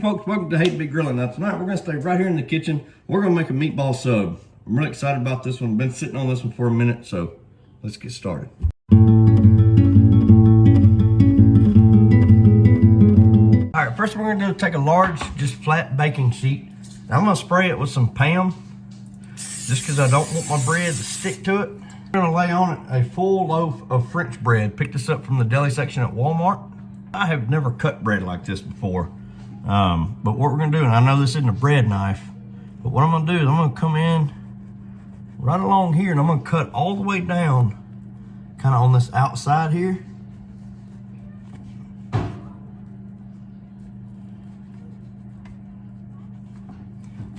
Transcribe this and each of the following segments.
Folks, welcome to Hayden B Grillin. Now tonight we're going to stay right here in the kitchen. We're going to make a meatball sub. I'm really excited about this one. Been sitting on this one for a minute, so let's get started. All right, first we're going to do is take a large, just flat baking sheet. Now I'm going to spray it with some Pam, just because I don't want my bread to stick to it. I'm going to lay on it a full loaf of French bread. Picked this up from the deli section at Walmart. I have never cut bread like this before. But what we're gonna do, and I know this isn't a bread knife, but what I'm gonna do is I'm gonna come in right along here and I'm gonna cut all the way down, kind of on this outside here.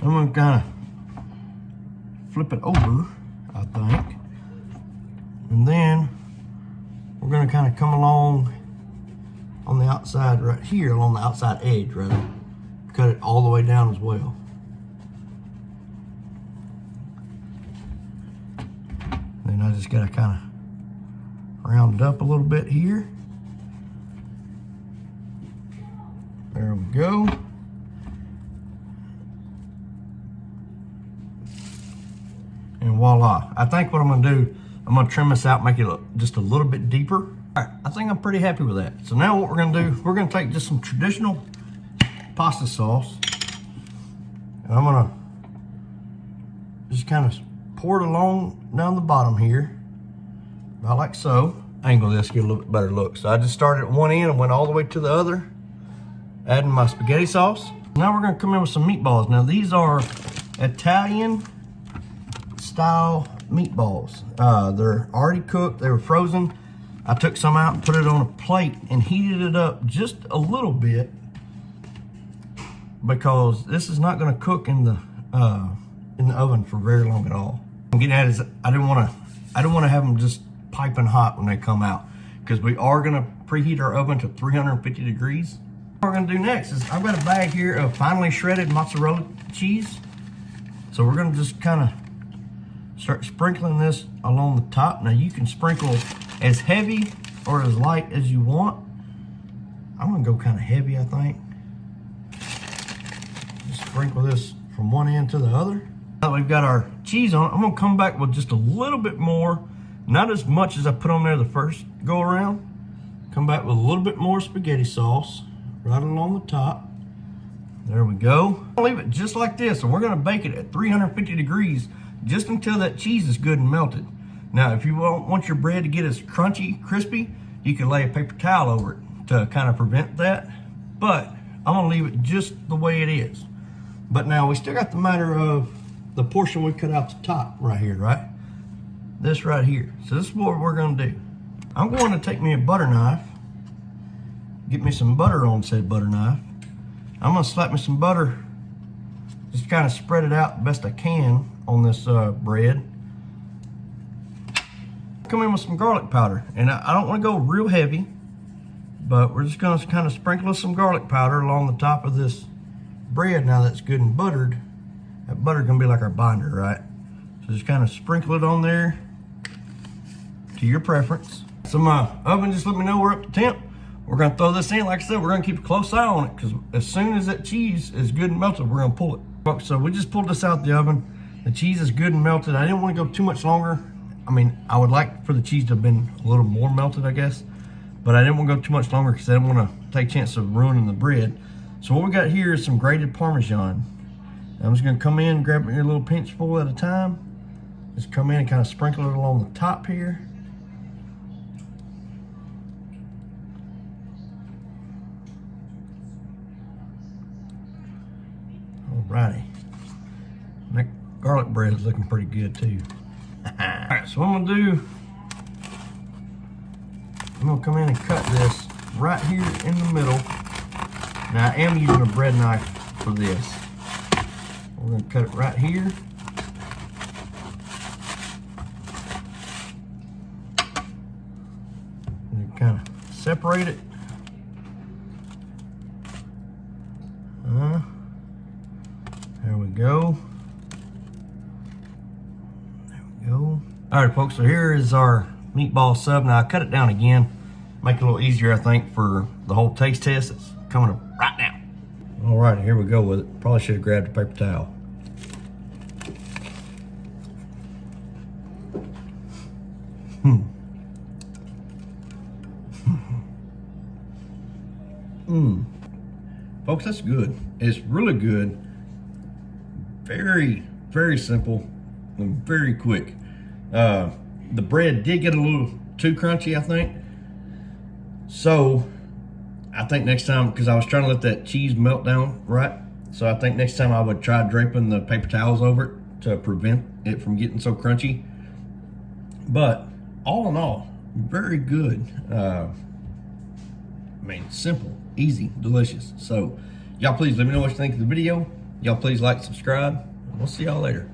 I'm gonna kind of flip it over, I think. And then we're gonna kind of come along on the outside right here, along the outside edge rather. Cut it all the way down as well. Then I just gotta kind of round it up a little bit here. There we go. And voila. I think what I'm gonna do, I'm gonna trim this out, make it look just a little bit deeper. All right, I think I'm pretty happy with that. So now what we're gonna do, we're gonna take just some traditional pasta sauce, and I'm gonna just kind of pour it along down the bottom here, about like so. Angle this, get a little bit better look. So I just started at one end and went all the way to the other, adding my spaghetti sauce. Now we're gonna come in with some meatballs. Now these are Italian style meatballs. They're already cooked, they were frozen. I took some out and put it on a plate and heated it up just a little bit, because this is not going to cook in the oven for very long at all. I'm getting at is I didn't want to have them just piping hot when they come out, because we are going to preheat our oven to 350 degrees. What we're going to do next is I've got a bag here of finely shredded mozzarella cheese. So we're going to just kind of start sprinkling this along the top. Now you can sprinkle as heavy or as light as you want. I'm gonna go kind of heavy, I think. Just sprinkle this from one end to the other. Now that we've got our cheese on it, I'm gonna come back with just a little bit more, not as much as I put on there the first go around. Come back with a little bit more spaghetti sauce right along the top. There we go. I'll leave it just like this, and we're gonna bake it at 350 degrees just until that cheese is good and melted. Now, if you want your bread to get as crunchy, crispy, you can lay a paper towel over it to kind of prevent that. But I'm gonna leave it just the way it is. But now we still got the matter of the portion we cut out the top right here, right? This right here. So this is what we're gonna do. I'm going to take me a butter knife, get me some butter on said butter knife. I'm gonna slap me some butter, just kind of spread it out the best I can on this bread. Come in with some garlic powder, and I don't want to go real heavy, but we're just going to kind of sprinkle some garlic powder along the top of this bread. Now that's good and buttered, that butter's gonna be like our binder, right? So just kind of sprinkle it on there to your preference. So my oven just let me know we're up to temp. We're gonna throw this in. Like I said, we're gonna keep a close eye on it, because as soon as that cheese is good and melted, we're gonna pull it. So we just pulled this out the oven. The cheese is good and melted. I didn't want to go too much longer. I mean, I would like for the cheese to have been a little more melted, I guess, but I didn't want to go too much longer because I didn't want to take a chance of ruining the bread. So what we got here is some grated Parmesan. I'm just going to come in, grab a little pinch full at a time. Just come in and kind of sprinkle it along the top here. Alrighty. That garlic bread is looking pretty good too. Alright, so what I'm gonna do, I'm gonna come in and cut this right here in the middle. Now I am using a bread knife for this. We're gonna cut it right here. And kind of separate it. There we go. All right, folks, so here is our meatball sub. Now I cut it down again, make it a little easier, I think, for the whole taste test that's coming up right now. All right, here we go with it. Probably should have grabbed a paper towel. Folks, that's good. It's really good. Very, very simple and very quick. The bread did get a little too crunchy, I think. So I think next time, because I was trying to let that cheese melt down, right? So I think next time I would try draping the paper towels over it to prevent it from getting so crunchy. But all in all, very good. I mean, simple, easy, delicious. So y'all please let me know what you think of the video. Y'all please like, subscribe, and we'll see y'all later.